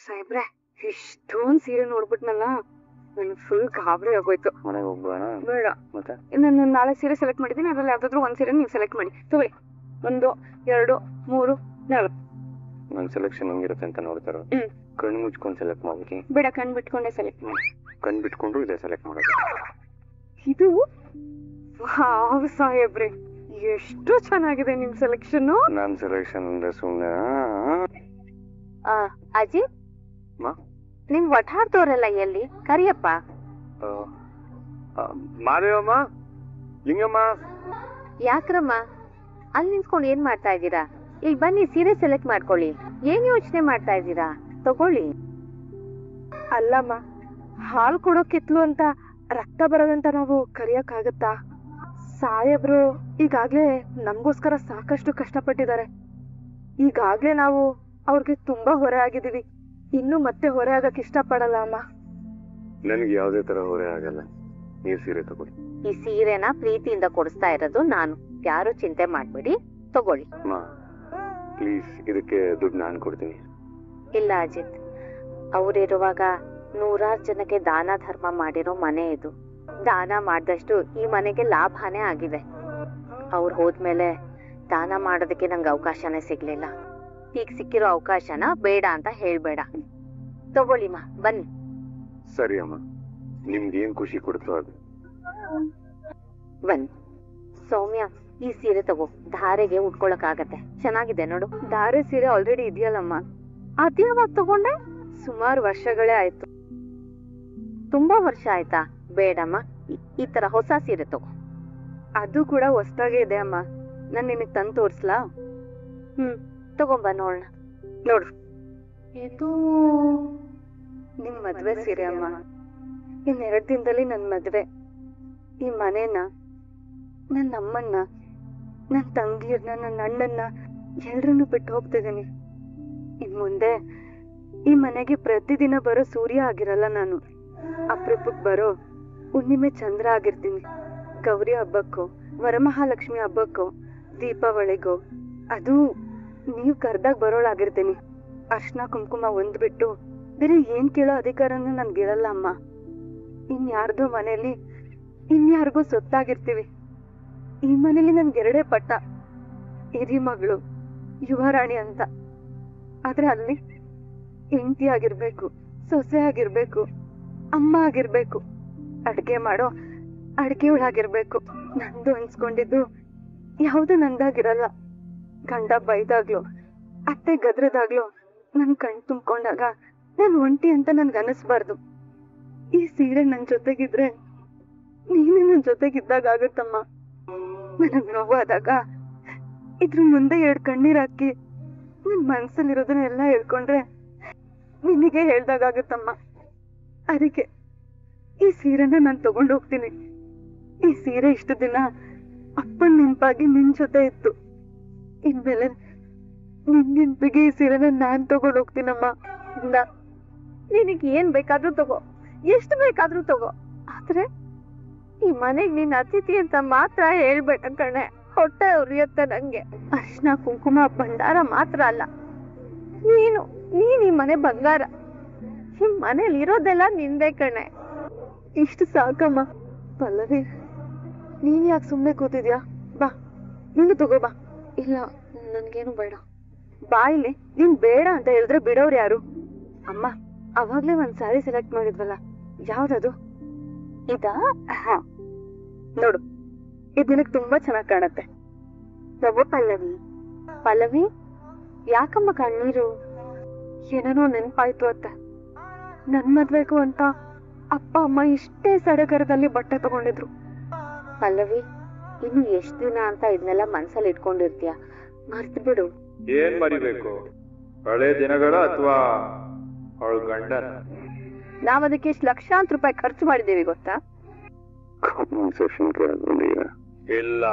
ಸಾಹೇಬ್ರೆ, ಇಷ್ಟೊಂದ್ ಸೀರೆ ನೋಡ್ಬಿಟ್ನಲ್ಲ, ನನ್ ಫುಲ್ ಗಾಬರಿ ಆಗೋಯ್ತು. ಮನೆಗೆ ಹೋಗ್ಬೋಣ? ಬೇಡ, ಮತ್ತೆ ನಾನು 4 ಸೀರೆ ಸೆಲೆಕ್ಟ್ ಮಾಡಿದ್ದೀನಿ. ಅದ್ರಲ್ಲಿ ಯಾವ್ದಾದ್ರು ಒಂದ್ ಸೀರೆ ನೀವು ಸೆಲೆಕ್ಟ್ ಮಾಡಿ. ತಗೊಳ್ಳಿ. 1 2 3 4. ನನ್ ಸೆಲೆಕ್ಷನ್ ಹಂಗಿರುತ್ತೆ ಅಂತ ನೋಡ್ತಾರ. ಕಣ್ಣು ಮುಚ್ಕೊಂಡು ಸೆಲೆಕ್ಟ್ ಮಾಡ್ಬಿಟ್ಟು. ಬೇಡ, ಕಣ್ ಬಿಟ್ಕೊಂಡೆ ಸೆಲೆಕ್ಟ್ ಮಾಡಿ. ಕಣ್ ಬಿಟ್ಕೊಂಡ್ರು ಇದೆ ಸೆಲೆಕ್ಟ್ ಮಾಡೋದು. ಇದು ವಾವ್ ಸಾಹೇಬ್ರೆ, ಎಷ್ಟು ಚೆನ್ನಾಗಿದೆ ನಿಮ್ ಸೆಲೆಕ್ಷನ್. ನನ್ ಸೆಲೆಕ್ಷನ್ ಅಂದ್ರೆ ಸುಮ್ನೆ. ಅಜಿತ್, ನಿಮ್ ಒಟ್ಟಾಡ್ತವ್ರಲ್ಲ ಎಲ್ಲಿ? ಕರಿಯಪ್ಪ. ಮಾದೇವಮ್ಮ, ಲಿಂಗಮ್ಮ. ಯಾಕ್ರಮ್ಮ ಅಲ್ಲಿ ನಿಂತ್ಕೊಂಡು ಏನ್ ಮಾಡ್ತಾ ಇದ್ದೀರಾ? ಈಗ ಬನ್ನಿ, ಸೀರೆ ಸೆಲೆಕ್ಟ್ ಮಾಡ್ಕೊಳ್ಳಿ. ಏನ್ ಯೋಚನೆ ಮಾಡ್ತಾ ಇದ್ದೀರಾ? ತಗೊಳ್ಳಿ. ಅಲ್ಲಮ್ಮ, ಹಾಲು ಕೊಡೋಕಿತ್ಲು ಅಂತ ರಕ್ತ ಬರೋದಂತ ನಾವು ಕರಿಯಕ್ಕಾಗತ್ತಾ? ಸಾಹೇಬ್ರು ಈಗಾಗ್ಲೇ ನಮ್ಗೋಸ್ಕರ ಸಾಕಷ್ಟು ಕಷ್ಟಪಟ್ಟಿದ್ದಾರೆ. ಈಗಾಗ್ಲೇ ನಾವು ಅವ್ರಿಗೆ ತುಂಬಾ ಹೊರೆ ಆಗಿದೀವಿ. ಇನ್ನು ಮತ್ತೆ ಹೊರೆ ಆಗಕ್ ಇಷ್ಟ ಪಡಲ್ಲ ಅಮ್ಮ. ನನ್ಗೆ ಯಾವ್ದೇ ತರ ಹೊರೆ ಆಗಲ್ಲ. ನೀವ್ ಸೀರೆ ತಗೊಳ್ಳಿ. ಈ ಸೀರೆನ ಪ್ರೀತಿಯಿಂದ ಕೊಡಿಸ್ತಾ ಇರೋದು ನಾನು. ಯಾರು ಚಿಂತೆ ಮಾಡ್ಬೇಡಿ, ತಗೊಳ್ಳಿ. ಪ್ಲೀಸ್, ಇದಕ್ಕೆ ದುಡ್ಡು ನಾನು ಕೊಡ್ತೀನಿ. ಇಲ್ಲ ಅಜಿತ್, ಅವರಿರುವಾಗ 100 ಜನಕ್ಕೆ ದಾನ ಧರ್ಮ ಮಾಡಿರೋ ಮನೆ ಇದು. ದಾನ ಮಾಡಿದಷ್ಟು ಈ ಮನೆಗೆ ಲಾಭನೇ ಆಗಿದೆ. ಅವ್ರು ಹೋದ್ಮೇಲೆ ದಾನ ಮಾಡೋದಕ್ಕೆ ನಂಗೆ ಅವಕಾಶನೇ ಸಿಗ್ಲಿಲ್ಲ. ಈಗ ಸಿಕ್ಕಿರೋ ಅವಕಾಶನ ಬೇಡ ಅಂತ ಹೇಳ್ಬೇಡ. ತಗೊಳ್ಳಿಮ್ಮ, ಬನ್ನಿ. ಸರಿ ಅಮ್ಮ, ನಿಮ್ಗೆ ಏನ್ ಖುಷಿ ಕೊಡ್ತೋ ಅದು. ಬನ್ನಿ. ಸೌಮ್ಯ, ಈ ಸೀರೆ ತಗೋ, ಧಾರೆಗೆ ಉಟ್ಕೊಳಕ್ ಆಗತ್ತೆ. ಚೆನ್ನಾಗಿದೆ ನೋಡು. ಧಾರೆ ಸೀರೆ ಆಲ್ರೆಡಿ ಇದೆಯಲ್ಲಮ್ಮ. ಅದ್ಯಾವಾಗ ತಗೊಂಡೆ? ಸುಮಾರು ವರ್ಷಗಳೇ ಆಯ್ತು. ತುಂಬಾ ವರ್ಷ ಆಯ್ತಾ? ಬೇಡಮ್ಮ, ಈ ತರ ಹೊಸ ಸೀರೆ ತಗೋ. ಅದು ಕೂಡ ಹೊಸ್ದಾಗೆ ಇದೆ ಅಮ್ಮ. ನಾನ್ ನಿನಗ್ ತಂದು ತೋರ್ಸ್ಲಾ? ತಗೊಂಬ ನೋಡೋಣ. ನೋಡು, ಇದು ನಿಮ್ ಮದ್ವೆ ಸೀರೆ ಅಮ್ಮ. ಇನ್ 2 ದಿನದಲ್ಲಿ ನನ್ ಮದ್ವೆ. ಈ ಮನೇನ, ನನ್ನ ಅಮ್ಮನ್ನ, ನನ್ ತಂಗಿಯರ್ನ, ನನ್ನ ಅಣ್ಣನ್ನ ಎಲ್ರನ್ನೂ ಬಿಟ್ಟು ಹೋಗ್ತಿದ್ದೀನಿ. ಇನ್ ಮುಂದೆ ಈ ಮನೆಗೆ ಪ್ರತಿದಿನ ಬರೋ ಸೂರ್ಯ ಆಗಿರಲ್ಲ ನಾನು. ಅಪರೂಪಕ್ ಬರೋ ಹುಣ್ಣಿಮೆ ಚಂದ್ರ ಆಗಿರ್ತೀನಿ. ಗೌರಿ ಹಬ್ಬಕ್ಕೋ, ವರಮಹಾಲಕ್ಷ್ಮಿ ಹಬ್ಬಕ್ಕೋ, ದೀಪಾವಳಿಗೋ, ಅದು ನೀವ್ ಕರ್ದಾಗ ಬರೋಳಾಗಿರ್ತೀನಿ. ಅರ್ಶನ ಕುಂಕುಮ ಒಂದ್ಬಿಟ್ಟು ಬೇರೆ ಏನ್ ಕೇಳೋ ಅಧಿಕಾರನೂ ನನ್ಗಿರಲ್ಲ ಅಮ್ಮ. ಇನ್ಯಾರ್ದೋ ಮನೇಲಿ ಇನ್ಯಾರಿಗೂ ಸೊತ್ತಾಗಿರ್ತೀವಿ. ಈ ಮನೇಲಿ ನನ್ಗೆ 2 ಪಟ್ಟ, ಹಿರಿ ಮಗಳು, ಯುವರಾಣಿ ಅಂತ. ಆದ್ರೆ ಅಲ್ಲಿ ಹೆಂಡತಿ ಆಗಿರ್ಬೇಕು, ಸೊಸೆ ಆಗಿರ್ಬೇಕು, ಅಮ್ಮ ಆಗಿರ್ಬೇಕು, ಅಡ್ಗೆ ಮಾಡೋ ಅಡ್ಗೆಯವಳಾಗಿರ್ಬೇಕು. ನಂದು ಅನ್ಸ್ಕೊಂಡಿದ್ದು ಯಾವ್ದು ನಂದಾಗಿರಲ್ಲ. ಗಂಡ ಬೈದಾಗ್ಲು, ಅತ್ತೆ ಗದ್ರದಾಗ್ಲು ನನ್ ಕಣ್ ತುಂಬ್ಕೊಂಡಾಗ ನಾನ್ ಒಂಟಿ ಅಂತ ನನ್ಗೆ ಅನಿಸ್ಬಾರ್ದು. ಈ ಸೀರೆ ನನ್ ಜೊತೆಗಿದ್ರೆ ನೀನು ನನ್ ಜೊತೆಗಿದ್ದಾಗ ಆಗತ್ತಮ್ಮ. ನನಗ್ ನೋವಾದಾಗ ಇದ್ರ ಮುಂದೆ 2 ಕಣ್ಣೀರ್ ಹಾಕಿ ನನ್ ಮನ್ಸಲ್ಲಿರೋದನ್ನೆಲ್ಲ ಹೇಳ್ಕೊಂಡ್ರೆ ನಿನಗೆ ಹೇಳ್ದಾಗತ್ತಮ್ಮ. ಅದಕ್ಕೆ ಈ ಸೀರೆನ ನಾನ್ ತಗೊಂಡು ಹೋಗ್ತೀನಿ. ಈ ಸೀರೆ ಇಷ್ಟು ದಿನ ಅಪ್ಪನ್ ನೆನ್ಪಾಗಿ ನಿನ್ ಜೊತೆ ಇತ್ತು. ಇನ್ಮೇಲೆ ನಿನ್ ನೆನ್ಪಿಗೆ ಈ ಸೀರೆನ ನಾನ್ ತಗೊಂಡು ಹೋಗ್ತೀನಮ್ಮ. ನಿನಗೆ ಏನ್ ಬೇಕಾದ್ರೂ ತಗೋ, ಎಷ್ಟು ಬೇಕಾದ್ರೂ ತಗೋ. ಆದ್ರೆ ಈ ಮನೆಗ್ ನೀನ್ ಅತಿಥಿ ಅಂತ ಮಾತ್ರ ಹೇಳ್ಬೇಡ ಕಣೆ. ಹೊಟ್ಟೆ ಉರಿಯುತ್ತೆ ನಂಗೆ. ಅರ್ಶನ ಕುಂಕುಮ ಭಂಡಾರ ಮಾತ್ರ ಅಲ್ಲ, ನೀನ್ ಈ ಮನೆ ಬಂಗಾರ. ಈ ಮನೇಲಿ ಇರೋದೆಲ್ಲ ನಿಂದೆ ಕಣೆ. ಇಷ್ಟು ಸಾಕಮ್ಮ. ಪಲ್ಲವಿ, ನೀನ್ ಯಾಕೆ ಸುಮ್ನೆ ಕೂತಿದ್ಯಾ? ಬಾ, ನೀನು ತಗೋ ಬಾ. ಇಲ್ಲ, ನನ್ಗೇನು ಬೇಡ. ಬಾ ಇಲ್ಲಿ. ನೀನ್ ಬೇಡ ಅಂತ ಹೇಳಿದ್ರೆ ಬಿಡೋರು ಯಾರು? ಅಮ್ಮ, ಅವಾಗ್ಲೇ ಒಂದ್ ಸ್ಯಾರಿ ಸೆಲೆಕ್ಟ್ ಮಾಡಿದ್ವಲ್ಲ, ಯಾವ್ದದು? ಇದಾ? ನೋಡು, ಇದ್ ನಿನಗ್ ತುಂಬಾ ಚೆನ್ನಾಗ್ ಕಾಣತ್ತೆ. ತಗೋ ಪಲ್ಲವಿ. ಪಲ್ಲವಿ, ಯಾಕಮ್ಮ ಕಣ್ಣೀರು? ಏನೇನೋ ನೆನ್ಪಾಯ್ತು ಅತ್ತೆ. ನನ್ ಮದ್ವೆಗೂ ಅಂತ ಅಪ್ಪ ಅಮ್ಮ ಇಷ್ಟೇ ಸಡಗರದಲ್ಲಿ ಬಟ್ಟೆ ತಗೊಂಡಿದ್ರು. ಪಲ್ಲವಿ, ಇನ್ನು ಎಷ್ಟ್ ದಿನ ಅಂತ ಇದನ್ನೆಲ್ಲ ಮನ್ಸಲ್ಲಿ ಇಟ್ಕೊಂಡಿರ್ತೀಯ? ಮರ್ತು ಬಿಡು. ಏನ್ ಮರಿಬೇಕು? ಹಳೆ ದಿನಗಳ ಅಥವಾ ಅವಳ ಗಂಡನ? ನಾವ್ ಅದಕ್ಕೆ ಎಷ್ಟು ಲಕ್ಷಾಂತರ ರೂಪಾಯಿ ಖರ್ಚು ಮಾಡಿದ್ದೀವಿ ಗೊತ್ತಾ? ಇಲ್ಲ,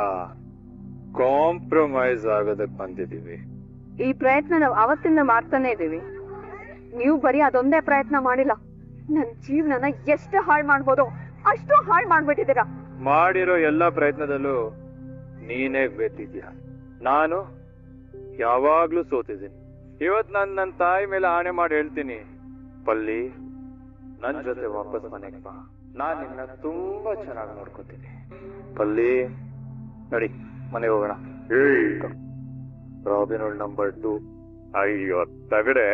ಕಾಂಪ್ರಮೈಸ್ ಆಗೋದಕ್ ಬಂದಿದೀವಿ. ಈ ಪ್ರಯತ್ನ ನಾವು ಅವತ್ತಿಂದ ಮಾಡ್ತಾನೆ ಇದೀವಿ. ನೀವು ಬರೀ ಅದೊಂದೇ ಪ್ರಯತ್ನ ಮಾಡಿಲ್ಲ. ನನ್ ಜೀವನನ ಎಷ್ಟು ಹಾಳು ಮಾಡ್ಬೋದು ಅಷ್ಟು ಹಾಳು ಮಾಡ್ಬಿಟ್ಟಿದ್ದೀರಾ. ಮಾಡಿರೋ ಎಲ್ಲಾ ಪ್ರಯತ್ನದಲ್ಲೂ ನೀನೇ ಗೆದ್ದಿದ್ಯಾ. ನಾನು ಯಾವಾಗ್ಲೂ ಸೋತಿದ್ದೀನಿ. ಇವತ್ ನಾನ್ ನನ್ನ ತಾಯಿ ಮೇಲೆ ಆಣೆ ಮಾಡಿ ಹೇಳ್ತೀನಿ, ಪಲ್ಲಿ, ನನ್ ಜೊತೆ ವಾಪಸ್ ಮನೆಗೆ ಬಾ. ನಾನ್ ನಿನ್ನ ತುಂಬಾ ಚೆನ್ನಾಗಿ ನೋಡ್ಕೊತೀನಿ. ಪಲ್ಲಿ, ನಡಿ ಮನೆಗೆ ಹೋಗೋಣ. ರಾಬಿನ್ ಹುಡ್ ನಂಬರ್ 2. ಅಯ್ಯೋ ತಗಡೆ,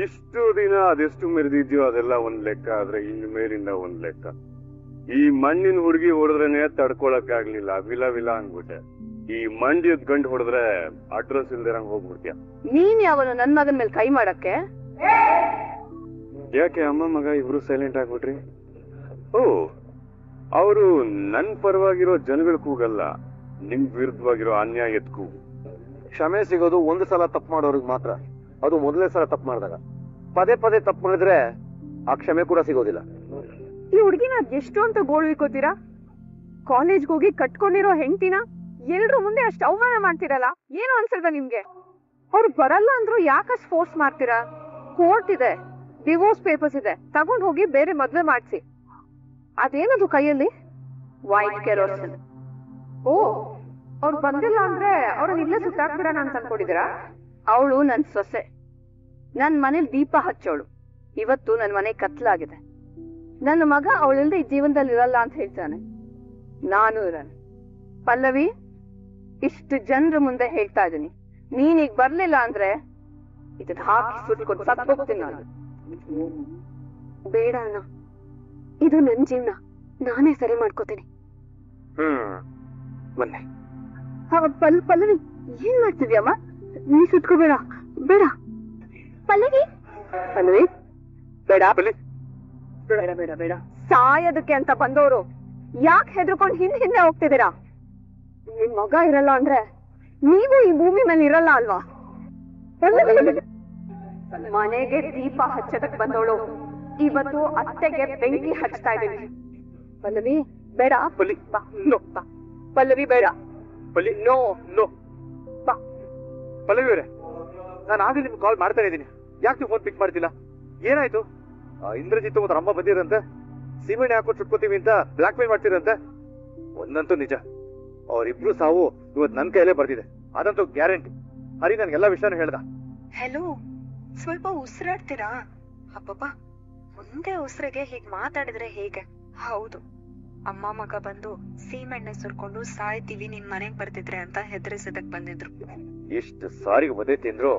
ಇಷ್ಟು ದಿನ ಅದೆಷ್ಟು ಮೆರೆದಿದ್ಯೋ ಅದೆಲ್ಲ ಒಂದ್ ಲೆಕ್ಕ, ಆದ್ರೆ ಇನ್ನು ಮೇಲಿಂದ ಒಂದ್ ಲೆಕ್ಕ. ಈ ಮಣ್ಣಿನ ಹುಡುಗಿ ಹೊಡೆದ್ರೇನೆ ತಡ್ಕೊಳಕ್ ಆಗ್ಲಿಲ್ಲ, ವಿಲ ವಿಲ ಅನ್ಬಿಟ್ಟೆ. ಈ ಮಂಡ್ಯದ ಗಂಡು ಹೊಡೆದ್ರೆ ಅಡ್ರೆಸ್ ಇಲ್ದಿರಂಗ್ ಹೋಗ್ಬಿಡ್ತೀಯ. ನೀನ್ ಯಾವನು ನನ್ ಮಗನ್ ಮೇಲೆ ಕೈ ಮಾಡಕ್ಕೆ? ಯಾಕೆ ಅಮ್ಮ ಮಗ ಇಬ್ರು ಸೈಲೆಂಟ್ ಆಗ್ಬಿಟ್ರಿ? ಓ, ಅವರು ನನ್ ಪರವಾಗಿರೋ ಜನಗಳ ಕೂಗಲ್ಲ, ನಿಮ್ ವಿರುದ್ಧವಾಗಿರೋ ಅನ್ಯಾಯದ ಕೂಗು. ಕ್ಷಮೆ ಸಿಗೋದು ಒಂದು ಸಲ ತಪ್ಪು ಮಾಡೋರಿಗೆ ಮಾತ್ರ, ಅದು ಮೊದಲನೇ ಸಲ ತಪ್ಪು ಮಾಡಿದಾಗ. ಪದೇ ಪದೇ ತಪ್ಪು ಮಾಡಿದ್ರೆ ಆ ಕ್ಷಮೆ ಕೂಡ ಸಿಗೋದಿಲ್ಲ. ಈ ಹುಡ್ಗಿನ ಎಷ್ಟು ಅಂತ ಗೋಳ್ವಿಕೋತೀರಾ? ಕಾಲೇಜ್ಗೆ ಹೋಗಿ ಕಟ್ಕೊಂಡಿರೋ ಹೆಂಡತಿನ ಎಲ್ರು ಮುಂದೆ ಅಷ್ಟು ಅವಮಾನ ಮಾಡ್ತಿರಲ್ಲ, ಏನು ಅನ್ಸಲ್ವಾ ನಿಮ್ಗೆ? ಅವ್ರು ಬರಲ್ಲ ಅಂದ್ರು ಯಾಕಷ್ಟು ಫೋರ್ಸ್ ಮಾಡ್ತೀರಾ? ಕೋರ್ಟ್ ಇದೆ, ಡಿವೋರ್ಸ್ ಪೇಪರ್ಸ್ ಇದೆ, ತಗೊಂಡ್ ಹೋಗಿ ಬೇರೆ ಮದ್ವೆ ಮಾಡ್ಸಿ. ಅದೇನದು ಕೈಯಲ್ಲಿ? White kerosene. ಓ, ಅವ್ರು ಬಂದಿಲ್ಲ ಅಂದ್ರೆ ಅವ್ರನ್ನ ಇಲ್ಲೇ ಸುತ್ತಾಕ್ಬಿಡೋಣ ಅಂತ ಅನ್ಕೊಂಡಿದ್ದೀರಾ? ಅವಳು ನನ್ ಸೊಸೆ, ನನ್ ಮನೇಲಿ ದೀಪ ಹಚ್ಚೋಳು. ಇವತ್ತು ನನ್ ಮನೆ ಕತ್ಲಾಗಿದೆ. ನನ್ನ ಮಗ ಅವಳಿಲ್ದೆ ಈ ಜೀವನದಲ್ಲಿ ಇರಲ್ಲ ಅಂತ ಹೇಳ್ತಾನೆ, ನಾನು ಇರಲ್ಲ. ಪಲ್ಲವಿ, ಇಷ್ಟು ಜನರ ಮುಂದೆ ಹೇಳ್ತಾ ಇದೀನಿ, ನೀನೀಗ ಬರ್ಲಿಲ್ಲ ಅಂದ್ರೆ ಇದನ್ನ ಹಾಕಿ ಸುಟ್ಕೊಂಡು ಸತ್ತು ಹೋಗ್ತೀನಿ ನಾನು. ಬೇಡ ಅಣ್ಣ, ಇದು ನನ್ ಜೀವನ, ನಾನೇ ಸರಿ ಮಾಡ್ಕೋತೀನಿ. ಬನ್ನಿ. ಪಲ್ಲವಿ, ಏನ್ ಮಾಡ್ತಿದ್ಯಮ್ಮ? ನೀ ಸುತ್ಕೋಬೇಡ, ಬೇಡ. ಪಲ್ಲವಿ, ಪಲ್ಲವಿ, ಬೇಡ ಬೇಡ ಬೇಡ ಬೇಡ. ಸಾಯೋದಕ್ಕೆ ಅಂತ ಬಂದವರು ಯಾಕೆ ಹೆದರ್ಕೊಂಡು ಹಿಂದೆ ಹೋಗ್ತಿದ್ದೀರಾ? ನಿಮ್ ಮಗ ಇರಲ್ಲ ಅಂದ್ರೆ ನೀವು ಈ ಭೂಮಿ ಮೇಲೆ ಇರಲ್ಲ ಅಲ್ವಾ? ಮನೆಗೆ ದೀಪ ಹಚ್ಚದಕ್ ಬಂದವಳು ಇವತ್ತು ಅತ್ತೆಗೆ ಬೆಂಕಿ ಹಚ್ತಾ ಇದ್ದೀನಿ. ಪಲ್ಲವಿ ಬೇಡ. ಪಲ್ಲಿ, ಬಾ. ಬಾ. ಪಲ್ಲವಿ ಬೇಡ. ಪಲ್ಲಿ, ನೋ ನೋ. ಬಾ. ಪಲ್ಲವಿ ಅವರೇ, ನಾನು ಆಗಲೇ ನಿಮ್ಗೆ ಕಾಲ್ ಮಾಡ್ತಾನೆ ಇದ್ದೀನಿ, ಯಾಕೆ ನೀವು ಫೋನ್ ಪಿಕ್ ಮಾಡ್ತಿಲ್ಲ? ಏನಾಯ್ತು? ಇಂದ್ರಜಿತ್ ಮತ್ತು ಅಮ್ಮ ಬಂದಿರಂತೆ, ಸೀಮೆಣ್ಣೆ ಹಾಕೊಂಡು ಸುಟ್ಕೋತೀವಿ ಅಂತ ಬ್ಲಾಕ್ ಮೇಲ್ ಮಾಡ್ತಿರಂತೆ. ಒಂದಂತೂ ನಿಜ, ಅವರಿಬ್ರು ಸಾವು ಇವತ್ತು ನನ್ನ ಕೈಯಲ್ಲೇ ಬರ್ತಿದೆ, ಅದಂತೂ ಗ್ಯಾರಂಟಿ. ಹರಿ ನನ್ಗೆಲ್ಲ ವಿಷಯನೂ ಹೇಳ್ದ. ಹೆಲೋ, ಸ್ವಲ್ಪ ಉಸಿರಾಡ್ತೀರಾ? ಅಬ್ಬಬ್ಬಾ, ಮುಂದೆ ಉಸಿರಿಗೆ ಹೀಗ್ ಮಾತಾಡಿದ್ರೆ ಹೇಗೆ? ಹೌದು, ಅಮ್ಮ ಮಗ ಬಂದು ಸೀಮೆಣ್ಣೆ ಸುರ್ಕೊಂಡು ಸಾಯ್ತೀವಿ ನಿನ್ ಮನೆಗ್ ಬರ್ತಿದ್ರೆ ಅಂತ ಹೆದರಿಸದಕ್ ಬಂದಿದ್ರು. ಎಷ್ಟು ಸಾರಿಗೆ ಬದೈತಿ ಅಂದ್ರು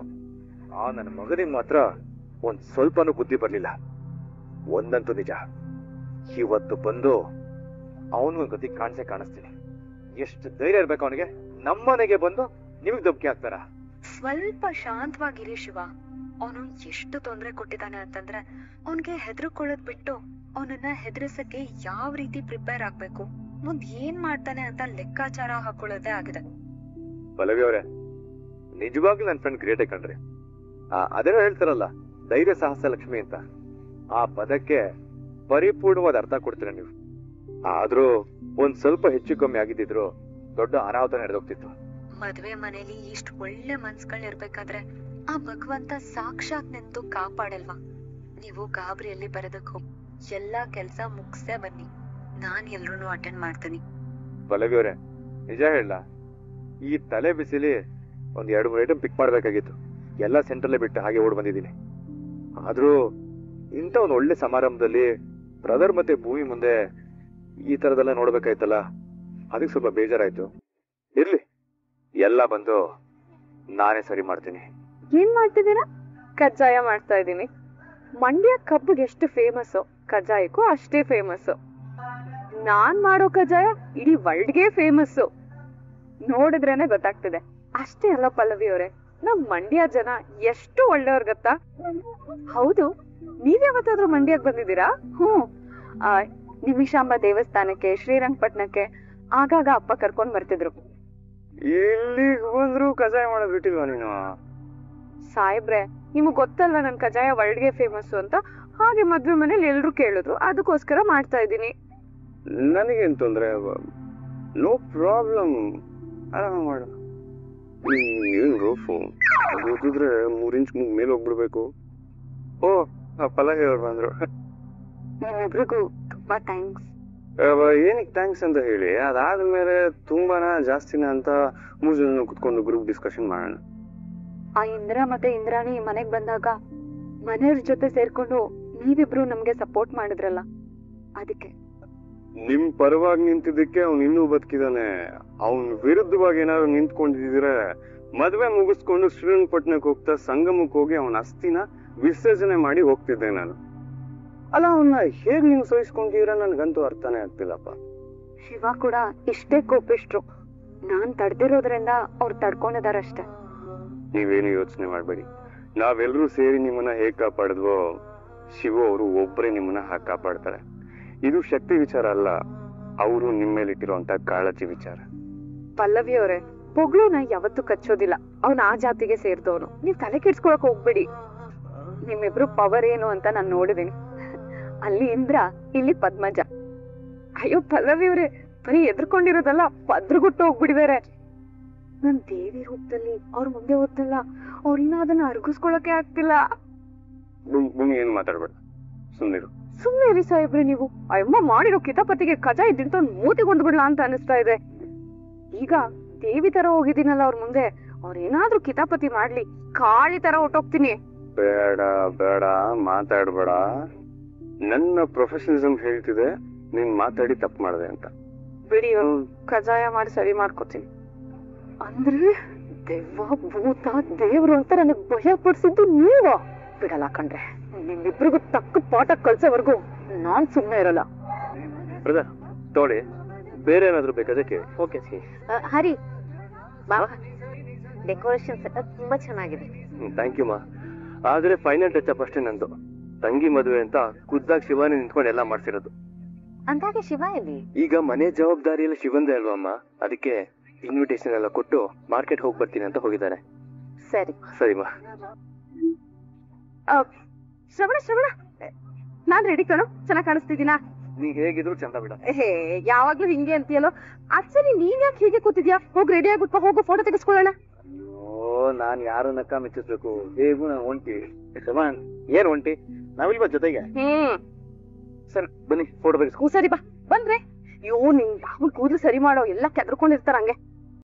ಆ ನನ್ನ ಮಗನಿಗೆ ಮಾತ್ರ ಒಂದ್ ಸ್ವಲ್ಪನೂ ಬುದ್ಧಿ ಬರ್ಲಿಲ್ಲ. ಒಂದಂತೂ ನಿಜ, ಇವತ್ತು ಬಂದು ಅವನು ಗತಿ ಕಾಣಿಸ್ತೀನಿ. ಎಷ್ಟು ಧೈರ್ಯ ಇರ್ಬೇಕು ಅವನಿಗೆ, ನಮ್ಮನೆಗೆ ಬಂದು ನಿಮಗ್ ದಬ್ಕೆ ಹಾಕ್ತಾರ? ಸ್ವಲ್ಪ ಶಾಂತವಾಗಿರಿ ಶಿವ. ಅವನು ಎಷ್ಟು ತೊಂದರೆ ಕೊಟ್ಟಿದ್ದಾನೆ ಅಂತಂದ್ರೆ ಅವನ್ಗೆ ಹೆದರ್ಕೊಳ್ಳೋದ್ ಬಿಟ್ಟು ಅವನನ್ನ ಹೆದರ್ಸಕ್ಕೆ ಯಾವ ರೀತಿ ಪ್ರಿಪೇರ್ ಆಗ್ಬೇಕು, ಮುಂದ್ ಏನ್ ಮಾಡ್ತಾನೆ ಅಂತ ಲೆಕ್ಕಾಚಾರ ಹಾಕೊಳ್ಳೋದೇ ಆಗಿದೆ. ಪಲ್ಲವಿ ಅವರೇ, ನಿಜವಾಗ್ಲೂ ನನ್ನ ಫ್ರೆಂಡ್ ಗ್ರೇಟೇ ಕಣ್ರಿ. ಅದೇನೋ ಹೇಳ್ತಾರಲ್ಲ, ಧೈರ್ಯ ಸಾಹಸ ಲಕ್ಷ್ಮಿ ಅಂತ, ಆ ಪದಕ್ಕೆ ಪರಿಪೂರ್ಣವಾದ ಅರ್ಥ ಕೊಡ್ತೀರ ನೀವು. ಆದ್ರೂ ಒಂದ್ ಸ್ವಲ್ಪ ಹೆಚ್ಚು ಕಮ್ಮಿ ಆಗಿದ್ದಿದ್ರು ದೊಡ್ಡ ಅನಾಹುತ ನಡೆದೋಗ್ತಿತ್ತು. ಮದ್ವೆ ಮನೇಲಿ ಇಷ್ಟು ಒಳ್ಳೆ ಮನ್ಸ್ಗಳಿರ್ಬೇಕಾದ್ರೆ ಆ ಭಗವಂತ ಸಾಕ್ಷಾತ್ ನಿಂತು ಕಾಪಾಡಲ್ವಾ? ನೀವು ಗಾಬರಿಯಲ್ಲಿ ಬರೋದಕ್ ಹೋಗಿ ಎಲ್ಲಾ ಕೆಲ್ಸ ಮುಗಿಸೇ ಬನ್ನಿ, ನಾನ್ ಎಲ್ರೂ ಅಟೆಂಡ್ ಮಾಡ್ತೀನಿ. ಪಲ್ಲವಿ ಅವರೇ, ನಿಜ ಹೇಳ, ಈ ತಲೆ ಬಿಸಿಲಿ ಒಂದ್ 2-3 ಐಟಮ್ ಪಿಕ್ ಮಾಡ್ಬೇಕಾಗಿತ್ತು, ಎಲ್ಲ ಸೆಂಟ್ರಲ್ಲೇ ಬಿಟ್ಟು ಹಾಗೆ ಓಡ್ ಬಂದಿದ್ದೀನಿ. ಆದ್ರೂ ಇಂಥ ಒಂದು ಒಳ್ಳೆ ಸಮಾರಂಭದಲ್ಲಿ ಬ್ರದರ್ ಮತ್ತೆ ಭೂಮಿ ಮುಂದೆ ಈ ತರದೆಲ್ಲ ನೋಡ್ಬೇಕಾಯ್ತಲ್ಲ, ಅದಕ್ಕೆ ಸ್ವಲ್ಪ ಬೇಜಾರಾಯ್ತು. ಇರ್ಲಿ, ಎಲ್ಲ ಬಂದು ನಾನೇ ಸರಿ ಮಾಡ್ತೀನಿ. ಏನ್ ಮಾಡ್ತಿದ್ದೀರಾ? ಕಜ್ಜಾಯ ಮಾಡ್ತಾ ಇದ್ದೀನಿ. ಮಂಡ್ಯ ಕಬ್ಬಿಗೆ ಎಷ್ಟು ಫೇಮಸ್, ಕಜ್ಜಾಯಕ್ಕೂ ಅಷ್ಟೇ ಫೇಮಸ್. ನಾನ್ ಮಾಡೋ ಕಜ್ಜಾಯ ಇಡೀ ವರ್ಲ್ಡ್ಗೆ ಫೇಮಸ್. ನೋಡಿದ್ರೇನೆ ಗೊತ್ತಾಗ್ತಿದೆ. ಅಷ್ಟೇ ಅಲ್ಲ ಪಲ್ಲವಿ ಅವರೇ, ನಮ್ ಮಂಡ್ಯ ಜನ ಎಷ್ಟು ಒಳ್ಳೆಯವ್ರ ಗೊತ್ತಾ? ಹೌದು, ನೀವ್ಯಾವತ್ತಾದ್ರೂ ಮಂಡ್ಯಕ್ಕೆ ಬಂದಿದ್ದೀರಾ? ನಿಮಿಷಾಂಬ ದೇವಸ್ಥಾನಕ್ಕೆ, ಶ್ರೀರಂಗಪಟ್ಟಣಕ್ಕೆ ಆಗಾಗ ಅಪ್ಪ ಕರ್ಕೊಂಡ್ ಬರ್ತಿದ್ರು. ಇಲ್ಲಿಗೆ ಬಂದ್ರು ಕಜಾಯ ಮಾಡೋದ್ ಬಿಟ್ಟಿಲ್ವಾ ನೀನು? ಸಾಹೇಬ್ರೆ, ನಿಮಗ್ ಗೊತ್ತಲ್ವಾ ನನ್ ಕಜಾಯ ವರ್ಲ್ಡ್ಗೆ ಫೇಮಸ್ ಅಂತ, ಹಾಗೆ ಮದ್ವೆ ಮನೇಲಿ ಎಲ್ರು ಕೇಳಿದ್ರು, ಅದಕ್ಕೋಸ್ಕರ ಮಾಡ್ತಾ ಇದ್ದೀನಿ. ನನಗೇನ್ ತೊಂದ್ರೆ? ನೋ ಪ್ರಾಬ್ಲಮ್, ಆರಾಮ ಮಾಡು. ಏನ್ ರೋಫು ಗೊತ್ತಿದ್ರೆ 3 ಇಂಚ್ ಮೇಲೆ ಹೋಗ್ಬಿಡ್ಬೇಕು. ಓ, ಪಲ್ಲವಿ ಅವ್ರು ಬಂದ್ರು. ನಿಮ್ಮಿಬ್ರಿಗೂ ತುಂಬಾ ಥ್ಯಾಂಕ್ಸ್. ಏನಕ್ಕೆ ಥ್ಯಾಂಕ್ಸ್ ಅಂತ ಹೇಳಿ, ಅದಾದ್ಮೇಲೆ ತುಂಬಾನ ಜಾಸ್ತಿನ ಅಂತ 3 ಜನ ಕುತ್ಕೊಂಡು ಗ್ರೂಪ್ ಡಿಸ್ಕಷನ್ ಮಾಡೋಣ. ಆ ಇಂದ್ರ ಮತ್ತೆ ಇಂದ್ರಾಣಿ ಮನೆಗ್ ಬಂದಾಗ ಮನೆಯವ್ರ ಜೊತೆ ಸೇರ್ಕೊಂಡು ನೀವಿಬ್ರು ನಮ್ಗೆ ಸಪೋರ್ಟ್ ಮಾಡಿದ್ರಲ್ಲ ಅದಕ್ಕೆ. ನಿಮ್ ಪರವಾಗಿ ನಿಂತಿದ್ದಕ್ಕೆ ಅವ್ನು ಇನ್ನೂ ಬದುಕಿದಾನೆ. ಅವನ್ ವಿರುದ್ಧವಾಗಿ ಏನಾದ್ರು ನಿಂತ್ಕೊಂಡಿದ್ರೆ ಮದ್ವೆ ಮುಗಿಸ್ಕೊಂಡು ಶ್ರೀರಂಗಪಟ್ಟಣಕ್ಕೆ ಹೋಗ್ತಾ ಸಂಗಮಕ್ಕೆ ಹೋಗಿ ಅವನ ಅಸ್ಥಿನ ವಿಸರ್ಜನೆ ಮಾಡಿ ಹೋಗ್ತಿದ್ದೆ ನಾನು. ಅಲ್ಲ ಅವನ್ನ ಹೇಗ್ ನೀವು ಸಹಿಸ್ಕೊಂಡಿದ್ರ ನನ್ಗಂತೂ ಅರ್ಥನೇ ಆಗ್ತಿಲ್ಲಪ್ಪ. ಶಿವ ಕೂಡ ಇಷ್ಟೇ ಕೋಪಿಷ್ಟ್ರು. ನಾನ್ ತಡ್ದಿರೋದ್ರಿಂದ ಅವ್ರು ತಡ್ಕೊಂಡಿದಾರಷ್ಟೇ. ನೀವೇನು ಯೋಚನೆ ಮಾಡ್ಬೇಡಿ. ನಾವೆಲ್ಲರೂ ಸೇರಿ ನಿಮ್ಮನ್ನ ಹೇಗ್ ಕಾಪಾಡಿದ್ವೋ ಶಿವ ಅವರು ಒಬ್ಬರೇ ನಿಮ್ಮನ್ನ ಹಾಗೆ ಕಾಪಾಡ್ತಾರೆ. ಇದು ಶಕ್ತಿ ವಿಚಾರ ಅಲ್ಲ, ಅವರು ನಿಮ್ಮ ಮೇಲೆ ಇಟ್ಟಿರುವಂತ ಕಾಳಜಿ ವಿಚಾರ. ಪಲ್ಲವಿ ಅವರೇ, ಪೊಗ್ಳುನ ಯಾವತ್ತೂ ಕಚ್ಚೋದಿಲ್ಲ. ಅವ್ನ ಆ ಜಾತಿಗೆ ಸೇರ್ದವನು. ನೀವ್ ತಲೆ ಕೆಡ್ಸ್ಕೊಳಕ್ ಹೋಗ್ಬೇಡಿ. ನಿಮ್ಮಿಬ್ರು ಪವರ್ ಏನು ಅಂತ ನಾನ್ ನೋಡಿದೀನಿ. ಅಲ್ಲಿ ಇಂದ್ರ, ಇಲ್ಲಿ ಪದ್ಮಜ. ಅಯ್ಯೋ ಪಲ್ಲವಿ ಅವ್ರೆ, ಬರೀ ಎದ್ರಕೊಂಡಿರೋದಲ್ಲ, ಪದ್ರಗುಟ್ಟು ಹೋಗ್ಬಿಡಿದಾರೆ. ನನ್ ದೇವಿ ರೂಪದಲ್ಲಿ ಅವ್ರ ಮುಂದೆ ಹೋಗ್ತಿಲ್ಲ. ಅವ್ರಿನ್ನ ಅದನ್ನ ಅರ್ಗಿಸ್ಕೊಳಕ್ಕೆ ಆಗ್ತಿಲ್ಲ. ಏನ್ ಮಾತಾಡ್ಬೇಡ, ಸುಮ್ನಿರು. ಸುಮ್ನೆ ಇರಿ ಸಾಹೇಬ್ರೆ ನೀವು. ಅಮ್ಮ ಮಾಡಿರೋ ಕಿತಾಪತಿಗೆ ಕಜ ಇದ್ದಿರ್ತ ಮೂತಿಗೊಂಡ್ಬಿಡ್ಲಾ ಅಂತ ಅನಿಸ್ತಾ ಇದೆ. ಈಗ ದೇವಿ ತರ ಹೋಗಿದ್ದೀನಲ್ಲ ಅವ್ರ ಮುಂದೆ, ಅವ್ರೇನಾದ್ರೂ ಕಿತಾಪತಿ ಮಾಡ್ಲಿ, ಕಾಳಿ ತರ ಹೊಟ್ಟೋಗ್ತೀನಿ. ಬೇಡ ಬೇಡ ಮಾತಾಡ್ಬೇಡ. ನನ್ನ ಪ್ರೊಫೆಷನಲಿಸಂ ಹೇಳ್ತಿದೆ ನೀನ್ ಮಾತಾಡಿ ತಪ್ಪು ಮಾಡಿದೆ ಅಂತ. ಬಿಡಿ, ಕಜಾಯ ಮಾಡಿ ಸರಿ ಮಾಡ್ಕೋತೀನಿ. ಅಂದ್ರೆ ದೆವ್ವ ಭೂತ ದೇವ್ರು ಅಂತ ನನಗ್ ಭಯ ಪಡಿಸಿದ್ದು ನೀವ. ಬಿಡಲ್ಲ ಕಣ್ರೆ, ನಿಮ್ಮಿಬ್ರಿಗೂ ತಕ್ಕ ಪಾಠ ಕಲ್ಸೋವರೆಗೂ ನಾನ್ ಸುಮ್ನೆ ಇರಲ್ಲ. ಬ್ರದರ್ ತೋಳಿ, ಬೇರೆ ಏನಾದ್ರು ಬೇಕಾದಕ್ಕೆ? ಓಕೆ ಹರಿ ಬಾ, ಡೆಕೋರೇಷನ್ ತುಂಬಾ ಚೆನ್ನಾಗಿದೆ. ಥ್ಯಾಂಕ್ ಯು ಮಾ. ಆದ್ರೆ ಫೈನಲ್ ಟಚ್ ಅಪ್ ಅಷ್ಟೇ ನಂದು. ತಂಗಿ ಮದುವೆ ಅಂತ ಖುದ್ದಾಗಿ ಶಿವಾನಿ ನಿಂತ್ಕೊಂಡು ಎಲ್ಲ ಮಾಡ್ಸಿರೋದು. ಅಂದಾಗೆ ಶಿವ ಎಲ್ಲಿ? ಈಗ ಮನೆ ಜವಾಬ್ದಾರಿ ಎಲ್ಲ ಶಿವಂದೇ ಅಲ್ವಮ್ಮ, ಅದಕ್ಕೆ ಇನ್ವಿಟೇಷನ್ ಎಲ್ಲ ಕೊಟ್ಟು ಮಾರ್ಕೆಟ್ ಹೋಗಿ ಬರ್ತೀನಿ ಅಂತ ಹೋಗಿದ್ದಾರೆ. ಸರಿ ಸರಿಮಾ. ಶ್ರವಣ, ನಾನ್ ರೆಡಿ ಕಣೋ. ಚೆನ್ನಾಗ್ ಕಾಣಿಸ್ತಿದ್ದೀನಾ? ನೀ ಹೇಗಿದ್ರು ಚಂದ ಬಿಡ. ಹೇ, ಯಾವಾಗ್ಲೂ ಹಿಂಗೆ ಅಂತೀಯಲ್ಲೋ. ಅಚ್ಚರಿ, ನೀನ್ ಯಾಕೆ ಹೀಗೆ ಕೂತಿದ್ಯಾ? ಹೋಗಿ ರೆಡಿ ಆಗ್ಬಿಟ್ಟು ಹೋಗೋ, ಫೋಟೋ ತೆಗೆಸ್ಕೊಳ್ಳೋಣ. ಅಯ್ಯೋ, ನಾನ್ ಯಾರನ್ನಕ್ಕ ಮೆಚ್ಚಿಸ್ಬೇಕು? ಹೇಗೂ ನಾನು ಒಂಟಿ. ಶಮಾನ್, ಏನ್ ಒಂಟಿ? ನಾವಿಲ್ವಾ ಜೊತೆಗೆ? ಸರಿ ಬನ್ನಿ, ಫೋಟೋ ತೆಗೆಸ್ಕೊ. ಸರಿ ಬಾ. ಬಂದ್ರೆ ಅಯ್ಯೋ, ನಿನ್ ಕೂದಲು ಸರಿ ಮಾಡೋ, ಎಲ್ಲ ಕೆದ್ರಕೊಂಡಿರ್ತಾರ ಹಂಗೆ.